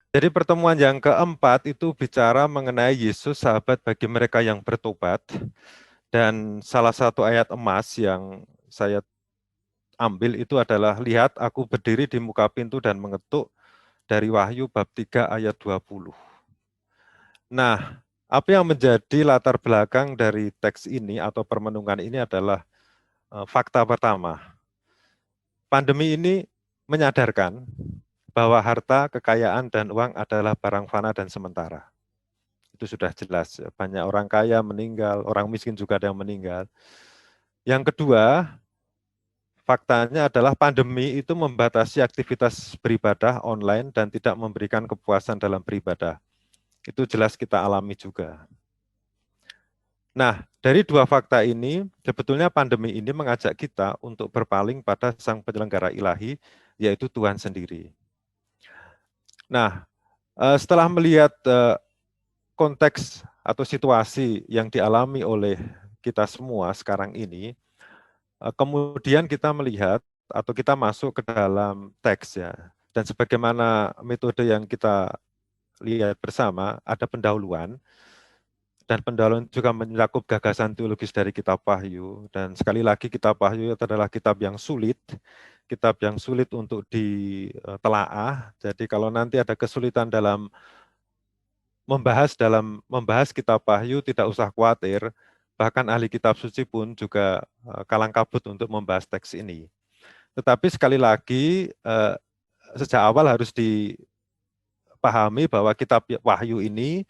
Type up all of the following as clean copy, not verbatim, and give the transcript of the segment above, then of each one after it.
Jadi pertemuan yang keempat itu bicara mengenai Yesus, sahabat bagi mereka yang bertobat. Dan salah satu ayat emas yang saya ambil itu adalah, lihat aku berdiri di muka pintu dan mengetuk, dari Wahyu bab 3 ayat 20. Nah, apa yang menjadi latar belakang dari teks ini atau permenungan ini adalah fakta pertama. Pandemi ini menyadarkan bahwa harta, kekayaan, dan uang adalah barang fana dan sementara. Itu sudah jelas. Banyak orang kaya meninggal, orang miskin juga ada yang meninggal. Yang kedua, faktanya adalah pandemi itu membatasi aktivitas beribadah online dan tidak memberikan kepuasan dalam beribadah. Itu jelas kita alami juga. Nah, dari dua fakta ini, sebetulnya pandemi ini mengajak kita untuk berpaling pada Sang Penyelenggara Ilahi, yaitu Tuhan sendiri. Nah, setelah melihat konteks atau situasi yang dialami oleh kita semua sekarang ini, kemudian kita melihat atau kita masuk ke dalam teks ya. Dan sebagaimana metode yang kita lihat bersama, ada pendahuluan, dan pendahuluan juga mencakup gagasan teologis dari kitab Wahyu. Dan sekali lagi kitab Wahyu adalah kitab yang sulit untuk ditelaah. Jadi kalau nanti ada kesulitan dalam membahas kitab Wahyu, tidak usah khawatir. Bahkan ahli kitab suci pun juga kalang kabut untuk membahas teks ini. Tetapi sekali lagi, sejak awal harus dipahami bahwa kitab Wahyu ini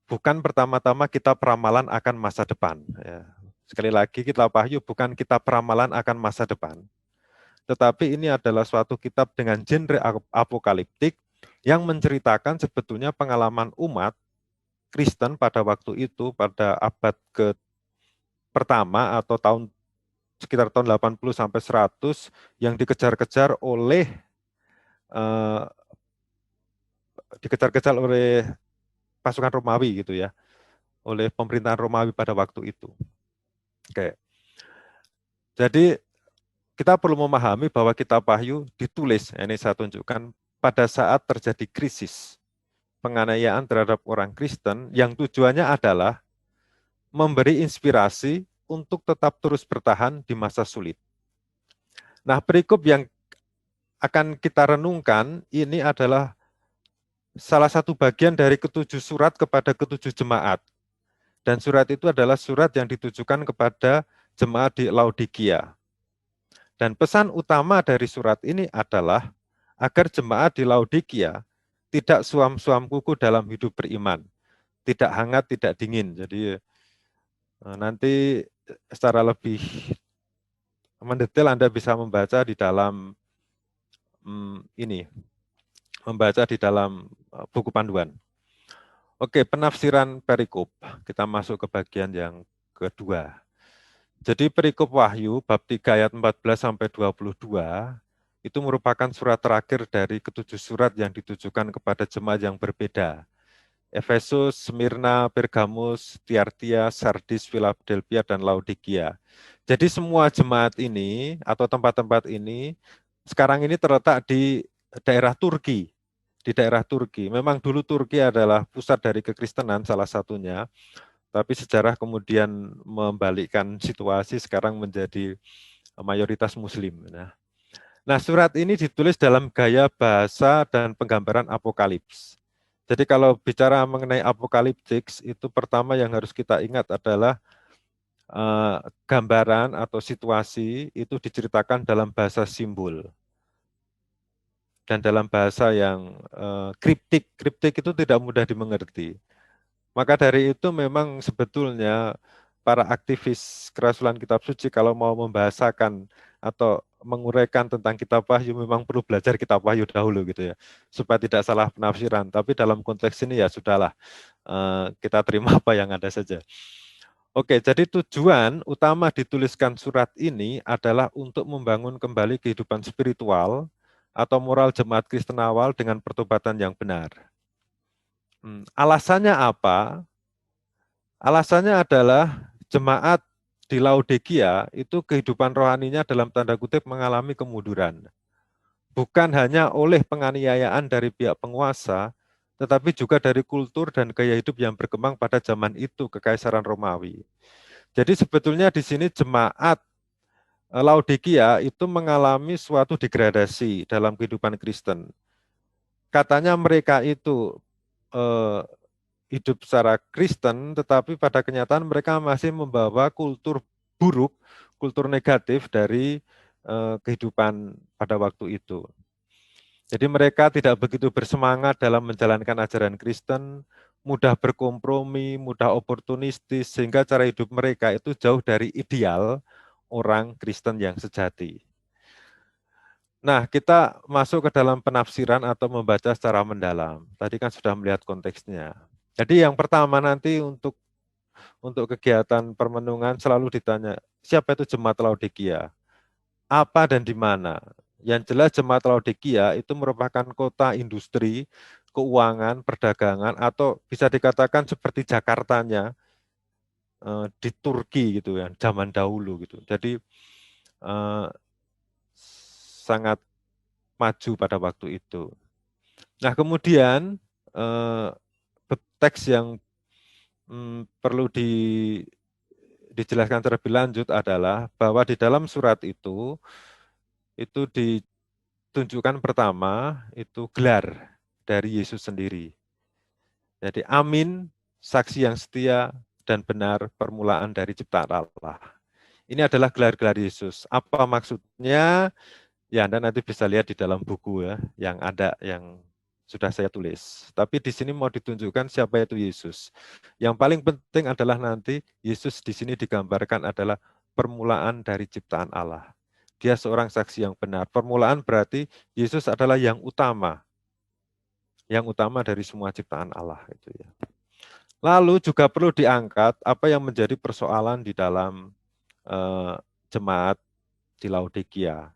bukan pertama-tama kitab ramalan akan masa depan. Ya. Sekali lagi, kitab Wahyu bukan kitab ramalan akan masa depan. Tetapi ini adalah suatu kitab dengan genre apokaliptik yang menceritakan sebetulnya pengalaman umat Kristen pada waktu itu, pada abad ke pertama atau sekitar tahun 80 sampai 100, yang eh, dikejar-kejar oleh pasukan Romawi gitu ya, oleh pemerintahan Romawi pada waktu itu. Oke. Jadi kita perlu memahami bahwa kitab Wahyu ditulis, ini saya tunjukkan, pada saat terjadi krisis penganiayaan terhadap orang Kristen yang tujuannya adalah memberi inspirasi untuk tetap terus bertahan di masa sulit. Nah, perikop yang akan kita renungkan ini adalah salah satu bagian dari ketujuh surat kepada ketujuh jemaat. Dan surat itu adalah surat yang ditujukan kepada jemaat di Laodikia. Dan pesan utama dari surat ini adalah agar jemaat di Laodikia tidak suam-suam kuku dalam hidup beriman, tidak hangat, tidak dingin. Jadi nanti secara lebih mendetail Anda bisa membaca di dalam membaca di dalam buku panduan. Oke, penafsiran perikop. Kita masuk ke bagian yang kedua. Jadi perikop Wahyu bab 3 ayat 14 sampai 22 itu merupakan surat terakhir dari ketujuh surat yang ditujukan kepada jemaat yang berbeda. Efesus, Smyrna, Pergamus, Tiatira, Sardis, Philadelphia, dan Laodikia. Jadi semua jemaat ini atau tempat-tempat ini sekarang ini terletak di daerah Turki. Di daerah Turki. Memang dulu Turki adalah pusat dari kekristenan salah satunya, tapi sejarah kemudian membalikkan situasi, sekarang menjadi mayoritas Muslim. Nah, surat ini ditulis dalam gaya bahasa dan penggambaran apokalips. Jadi kalau bicara mengenai apokaliptik, itu pertama yang harus kita ingat adalah gambaran atau situasi itu diceritakan dalam bahasa simbol dan dalam bahasa yang kriptik. Kriptik itu tidak mudah dimengerti. Maka dari itu memang sebetulnya para aktivis kerasulan kitab suci kalau mau membahasakan atau menguraikan tentang kitab Wahyu memang perlu belajar kitab Wahyu dahulu gitu ya, supaya tidak salah penafsiran. Tapi dalam konteks ini ya sudahlah, kita terima apa yang ada saja. Oke, jadi tujuan utama dituliskan surat ini adalah untuk membangun kembali kehidupan spiritual atau moral jemaat Kristen awal dengan pertobatan yang benar. Alasannya apa? Alasannya adalah jemaat di Laodikia itu kehidupan rohaninya dalam tanda kutip mengalami kemunduran. Bukan hanya oleh penganiayaan dari pihak penguasa, tetapi juga dari kultur dan gaya hidup yang berkembang pada zaman itu, Kekaisaran Romawi. Jadi sebetulnya di sini jemaat Laodikia itu mengalami suatu degradasi dalam kehidupan Kristen. Katanya mereka itu eh, hidup secara Kristen, tetapi pada kenyataan mereka masih membawa kultur buruk, kultur negatif dari kehidupan pada waktu itu. Jadi mereka tidak begitu bersemangat dalam menjalankan ajaran Kristen, mudah berkompromi, mudah oportunistis, sehingga cara hidup mereka itu jauh dari ideal orang Kristen yang sejati. Nah, kita masuk ke dalam penafsiran atau membaca secara mendalam. Tadi kan sudah melihat konteksnya. Jadi yang pertama nanti untuk kegiatan permenungan selalu ditanya, siapa itu jemaat Laodikia? Apa dan di mana? Yang jelas jemaat Laodikia itu merupakan kota industri, keuangan, perdagangan, atau bisa dikatakan seperti Jakartanya di Turki gitu ya, zaman dahulu gitu. Jadi eh, sangat maju pada waktu itu. Nah kemudian eh, teks yang perlu dijelaskan terlebih lanjut adalah bahwa di dalam surat itu ditunjukkan pertama itu gelar dari Yesus sendiri. Jadi amin, saksi yang setia dan benar permulaan dari ciptaan Allah. Ini adalah gelar-gelar Yesus. Apa maksudnya? Ya Anda nanti bisa lihat di dalam buku ya, yang ada yang sudah saya tulis. Tapi di sini mau ditunjukkan siapa itu Yesus. Yang paling penting adalah nanti Yesus di sini digambarkan adalah permulaan dari ciptaan Allah. Dia seorang saksi yang benar. Permulaan berarti Yesus adalah yang utama dari semua ciptaan Allah itu ya. Lalu juga perlu diangkat apa yang menjadi persoalan di dalam jemaat di Laodikia,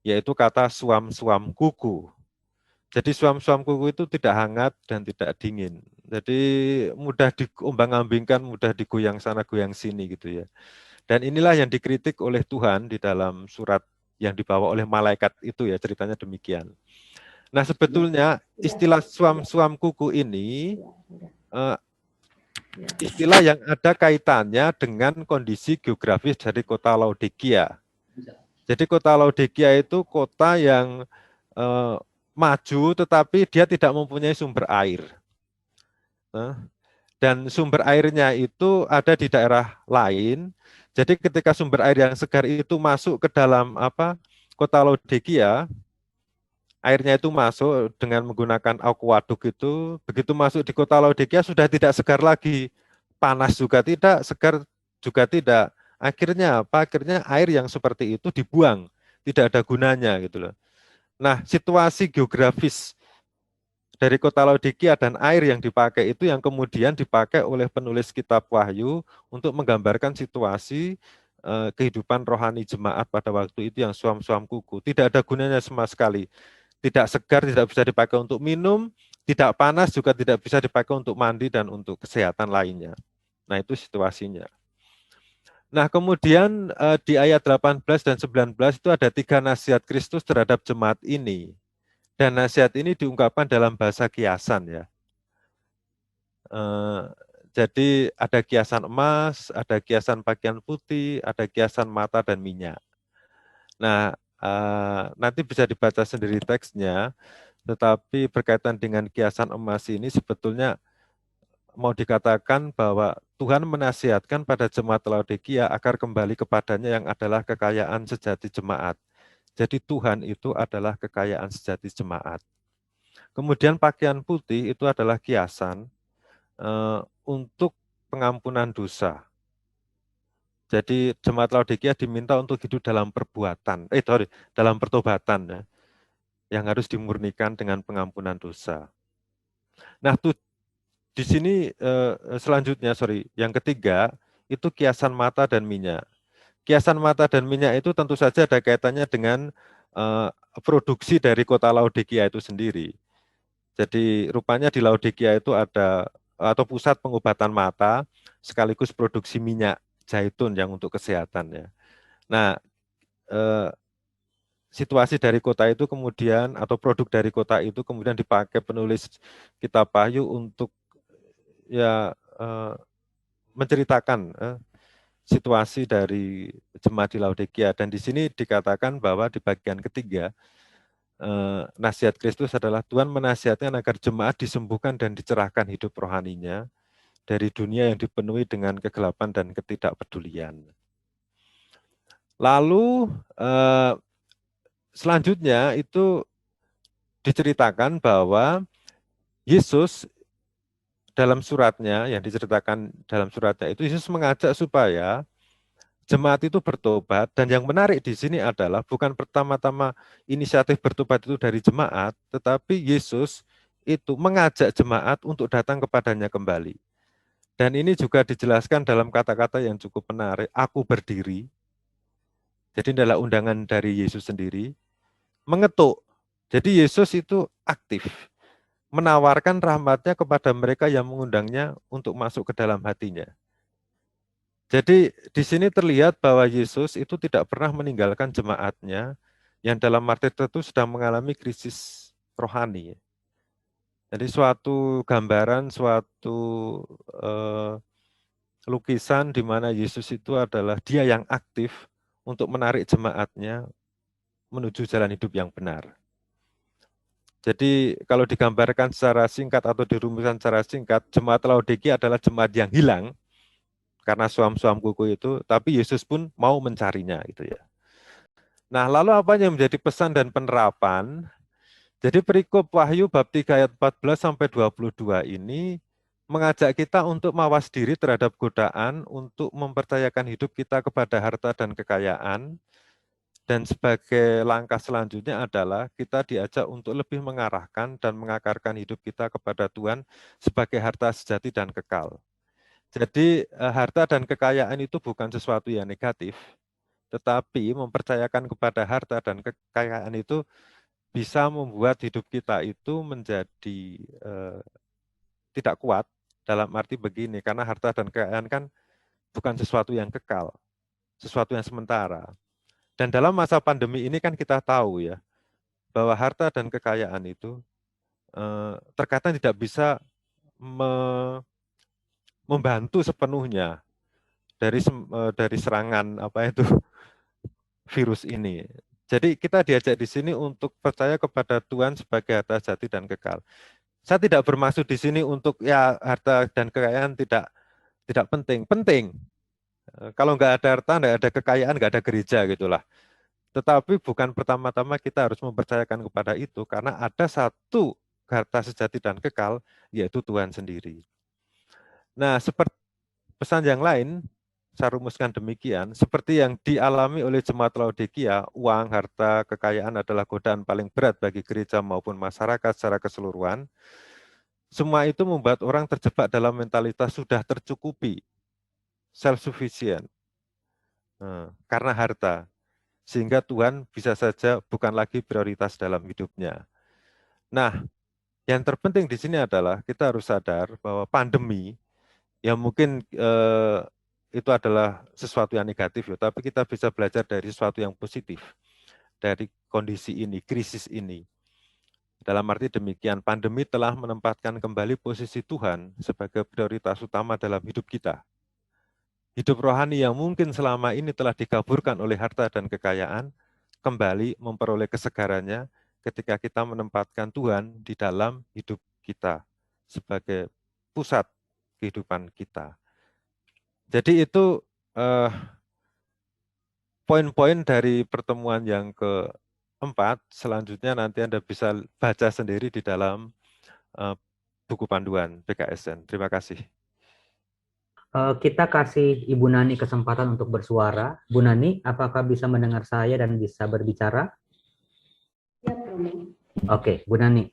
yaitu kata suam-suam kuku. Jadi suam-suam kuku itu tidak hangat dan tidak dingin. Jadi mudah diombang-ambingkan, mudah digoyang sana, goyang sini gitu ya. Dan inilah yang dikritik oleh Tuhan di dalam surat yang dibawa oleh malaikat itu ya, ceritanya demikian. Nah sebetulnya istilah suam-suam kuku ini istilah yang ada kaitannya dengan kondisi geografis dari kota Laodikia. Jadi kota Laodikia itu kota yang maju tetapi dia tidak mempunyai sumber air. Dan sumber airnya itu ada di daerah lain. Jadi ketika sumber air yang segar itu masuk ke dalam kota Laodikia, airnya itu masuk dengan menggunakan aquaduk itu, begitu masuk di kota Laodikia sudah tidak segar lagi. Panas juga tidak, segar juga tidak. Akhirnya apa? Akhirnya air yang seperti itu dibuang, tidak ada gunanya gitu loh. Nah, situasi geografis dari kota Laodikia dan air yang dipakai itu yang kemudian dipakai oleh penulis kitab Wahyu untuk menggambarkan situasi kehidupan rohani jemaat pada waktu itu yang suam-suam kuku. Tidak ada gunanya sama sekali. Tidak segar, tidak bisa dipakai untuk minum, tidak panas juga tidak bisa dipakai untuk mandi dan untuk kesehatan lainnya. Nah, itu situasinya. Nah, kemudian di ayat 18 dan 19 itu ada 3 nasihat Kristus terhadap jemaat ini. Dan nasihat ini diungkapkan dalam bahasa kiasan ya. Jadi ada kiasan emas, ada kiasan pakaian putih, ada kiasan mata dan minyak. Nah, nanti bisa dibaca sendiri teksnya, tetapi berkaitan dengan kiasan emas ini sebetulnya mau dikatakan bahwa Tuhan menasihatkan pada jemaat Laodikia agar kembali kepadanya yang adalah kekayaan sejati jemaat. Jadi Tuhan itu adalah kekayaan sejati jemaat. Kemudian pakaian putih itu adalah kiasan untuk pengampunan dosa. Jadi jemaat Laodikia diminta untuk hidup dalam dalam pertobatan ya, yang harus dimurnikan dengan pengampunan dosa. Nah, di sini selanjutnya, yang ketiga itu kiasan mata dan minyak. Kiasan mata dan minyak itu tentu saja ada kaitannya dengan produksi dari kota Laodikia itu sendiri. Jadi rupanya di Laodikia itu ada atau pusat pengobatan mata sekaligus produksi minyak zaitun yang untuk kesehatan ya. Nah, situasi dari kota itu kemudian, atau produk dari kota itu kemudian dipakai penulis kitab Wahyu untuk ya menceritakan situasi dari jemaat di Laodikia. Dan di sini dikatakan bahwa di bagian ketiga, nasihat Kristus adalah Tuhan menasihatkan agar jemaat disembuhkan dan dicerahkan hidup rohaninya dari dunia yang dipenuhi dengan kegelapan dan ketidakpedulian. Lalu selanjutnya itu diceritakan bahwa Yesus dalam suratnya, yang diceritakan dalam suratnya itu, Yesus mengajak supaya jemaat itu bertobat. Dan yang menarik di sini adalah bukan pertama-tama inisiatif bertobat itu dari jemaat, tetapi Yesus itu mengajak jemaat untuk datang kepadanya kembali. Dan ini juga dijelaskan dalam kata-kata yang cukup menarik, aku berdiri. Jadi ini adalah undangan dari Yesus sendiri. Mengetuk. Jadi Yesus itu aktif, menawarkan rahmatnya kepada mereka yang mengundangnya untuk masuk ke dalam hatinya. Jadi di sini terlihat bahwa Yesus itu tidak pernah meninggalkan jemaatnya yang dalam arti tertentu sedang mengalami krisis rohani. Jadi suatu gambaran, suatu lukisan di mana Yesus itu adalah dia yang aktif untuk menarik jemaatnya menuju jalan hidup yang benar. Jadi kalau digambarkan secara singkat atau dirumuskan secara singkat, jemaat Laodikia adalah jemaat yang hilang karena suam-suam kuku itu, tapi Yesus pun mau mencarinya gitu ya. Nah, lalu apa yang menjadi pesan dan penerapan? Jadi perikop Wahyu bab 3 ayat 14 sampai 22 ini mengajak kita untuk mawas diri terhadap godaan untuk mempercayakan hidup kita kepada harta dan kekayaan. Dan sebagai langkah selanjutnya adalah kita diajak untuk lebih mengarahkan dan mengakarkan hidup kita kepada Tuhan sebagai harta sejati dan kekal. Jadi harta dan kekayaan itu bukan sesuatu yang negatif, tetapi mempercayakan kepada harta dan kekayaan itu bisa membuat hidup kita itu menjadi tidak kuat, dalam arti begini, karena harta dan kekayaan kan bukan sesuatu yang kekal, sesuatu yang sementara. Dan dalam masa pandemi ini kan kita tahu ya, bahwa harta dan kekayaan itu terkadang tidak bisa membantu sepenuhnya dari serangan apa itu virus ini. Jadi kita diajak di sini untuk percaya kepada Tuhan sebagai harta sejati dan kekal. Saya tidak bermaksud di sini untuk ya harta dan kekayaan tidak penting. Penting. Kalau nggak ada harta, nggak ada kekayaan, nggak ada gereja gitulah. Tetapi bukan pertama-tama kita harus mempercayakan kepada itu, karena ada satu harta sejati dan kekal, yaitu Tuhan sendiri. Nah, seperti pesan yang lain, saya rumuskan demikian, seperti yang dialami oleh jemaat Laodikia, uang, harta, kekayaan adalah godaan paling berat bagi gereja maupun masyarakat secara keseluruhan. Semua itu membuat orang terjebak dalam mentalitas sudah tercukupi, self-sufficient, karena harta. Sehingga Tuhan bisa saja bukan lagi prioritas dalam hidupnya. Nah, yang terpenting di sini adalah kita harus sadar bahwa pandemi, yang mungkin itu adalah sesuatu yang negatif, ya, tapi kita bisa belajar dari sesuatu yang positif, dari kondisi ini, krisis ini. Dalam arti demikian, pandemi telah menempatkan kembali posisi Tuhan sebagai prioritas utama dalam hidup kita. Hidup rohani yang mungkin selama ini telah dikaburkan oleh harta dan kekayaan, kembali memperoleh kesegarannya ketika kita menempatkan Tuhan di dalam hidup kita sebagai pusat kehidupan kita. Jadi itu poin-poin dari pertemuan yang keempat. Selanjutnya nanti Anda bisa baca sendiri di dalam buku panduan PKSN. Terima kasih. Kita kasih Ibu Nani kesempatan untuk bersuara. Bu Nani, apakah bisa mendengar saya dan bisa berbicara? Ya, Romo. Oke, Bu Nani.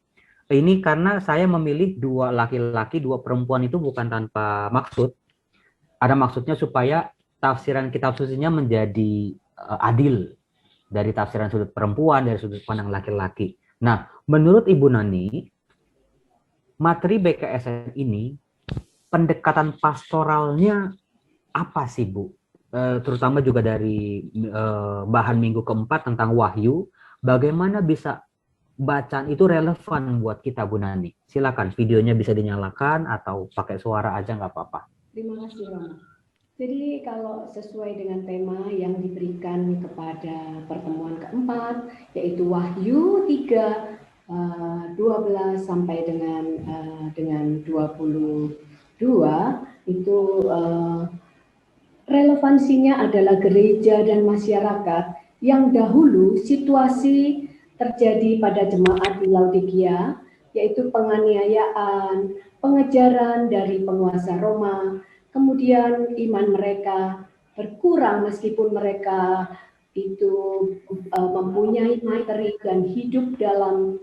Ini karena saya memilih dua laki-laki, dua perempuan itu bukan tanpa maksud. Ada maksudnya supaya tafsiran kitab sucinya menjadi adil dari tafsiran sudut perempuan, dari sudut pandang laki-laki. Nah, menurut Ibu Nani, materi BKSN ini pendekatan pastoralnya apa sih, Bu? Terutama juga dari bahan minggu keempat tentang wahyu, bagaimana bisa bacaan itu relevan buat kita, Bu Nani? Silakan, videonya bisa dinyalakan atau pakai suara aja nggak apa-apa. Terima kasih, Romo. Jadi kalau sesuai dengan tema yang diberikan kepada pertemuan keempat, yaitu Wahyu 3, 12 sampai dengan 22, itu relevansinya adalah gereja dan masyarakat yang dahulu situasi terjadi pada jemaat di Laodikia, yaitu penganiayaan, pengejaran dari penguasa Roma, kemudian iman mereka berkurang meskipun mereka itu mempunyai materi dan hidup dalam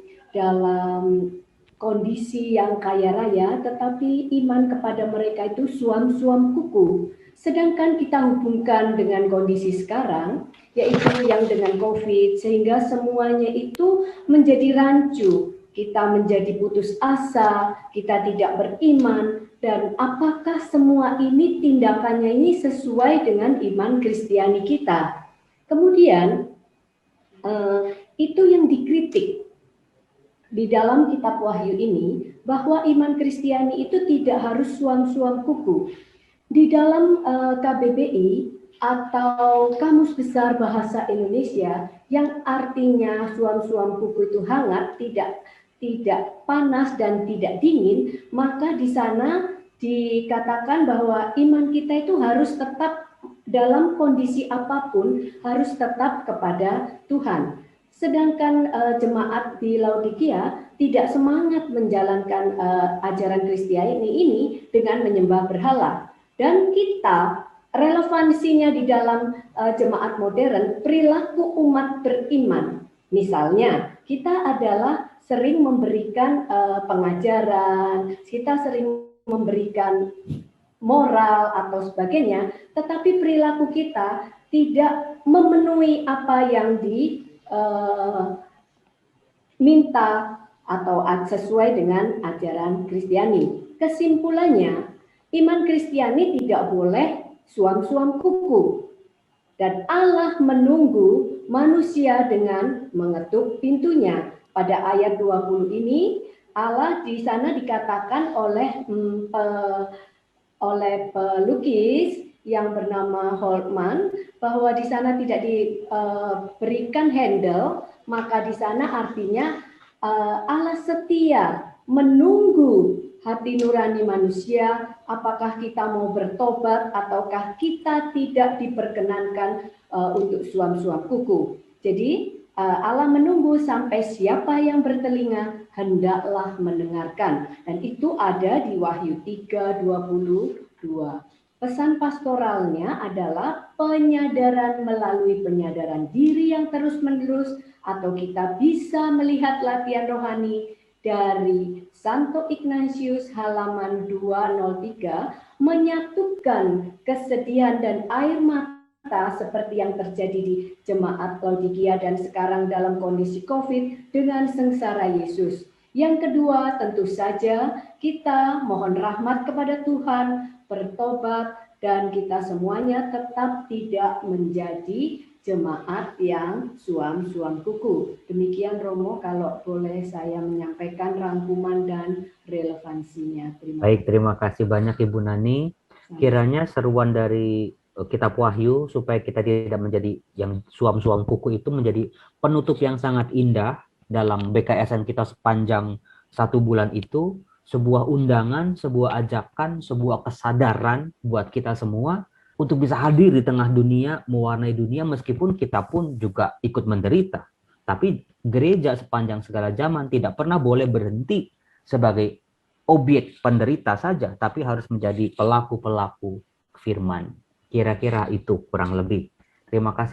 kondisi yang kaya raya, tetapi iman kepada mereka itu suam-suam kuku. Sedangkan kita hubungkan dengan kondisi sekarang, yaitu yang dengan COVID, sehingga semuanya itu menjadi rancu. Kita menjadi putus asa, kita tidak beriman, dan apakah semua ini tindakannya ini sesuai dengan iman Kristiani kita? Kemudian, itu yang dikritik di dalam kitab Wahyu ini, bahwa iman Kristiani itu tidak harus suam-suam kuku. Di dalam KBBI atau Kamus Besar Bahasa Indonesia yang artinya suam-suam kuku itu hangat, tidak panas dan tidak dingin, maka di sana dikatakan bahwa iman kita itu harus tetap dalam kondisi apapun, harus tetap kepada Tuhan. Sedangkan jemaat di Laodikia tidak semangat menjalankan ajaran Kristiani ini dengan menyembah berhala. Dan kita, relevansinya di dalam jemaat modern, perilaku umat beriman. Misalnya, kita adalah sering memberikan pengajaran, kita sering memberikan moral atau sebagainya, tetapi perilaku kita tidak memenuhi apa yang minta atau sesuai dengan ajaran Kristiani. Kesimpulannya, iman Kristiani tidak boleh suam-suam kuku. Dan Allah menunggu manusia dengan mengetuk pintunya. Pada ayat 20 ini, Allah di sana dikatakan oleh pelukis yang bernama Holtman bahwa di sana tidak diberikan handle, maka di sana artinya Allah setia menunggu hati nurani manusia, apakah kita mau bertobat ataukah kita tidak diperkenankan untuk suam-suam kuku. Jadi Allah menunggu sampai siapa yang bertelinga hendaklah mendengarkan, dan itu ada di Wahyu 3:22. Pesan pastoralnya adalah penyadaran melalui penyadaran diri yang terus-menerus, atau kita bisa melihat latihan rohani dari Santo Ignatius halaman 203, menyatukan kesedihan dan air mata seperti yang terjadi di jemaat Laodikia dan sekarang dalam kondisi COVID dengan sengsara Yesus. Yang kedua, tentu saja kita mohon rahmat kepada Tuhan, bertobat, dan kita semuanya tetap tidak menjadi jemaat yang suam-suam kuku. Demikian Romo, kalau boleh saya menyampaikan rangkuman dan relevansinya. Baik, terima kasih banyak Ibu Nani. Kiranya seruan dari kitab Wahyu supaya kita tidak menjadi yang suam-suam kuku itu menjadi penutup yang sangat indah dalam BKSN kita sepanjang 1 bulan itu, sebuah undangan, sebuah ajakan, sebuah kesadaran buat kita semua untuk bisa hadir di tengah dunia, mewarnai dunia meskipun kita pun juga ikut menderita. Tapi gereja sepanjang segala zaman tidak pernah boleh berhenti sebagai objek penderita saja, tapi harus menjadi pelaku-pelaku firman. Kira-kira itu kurang lebih. Terima kasih.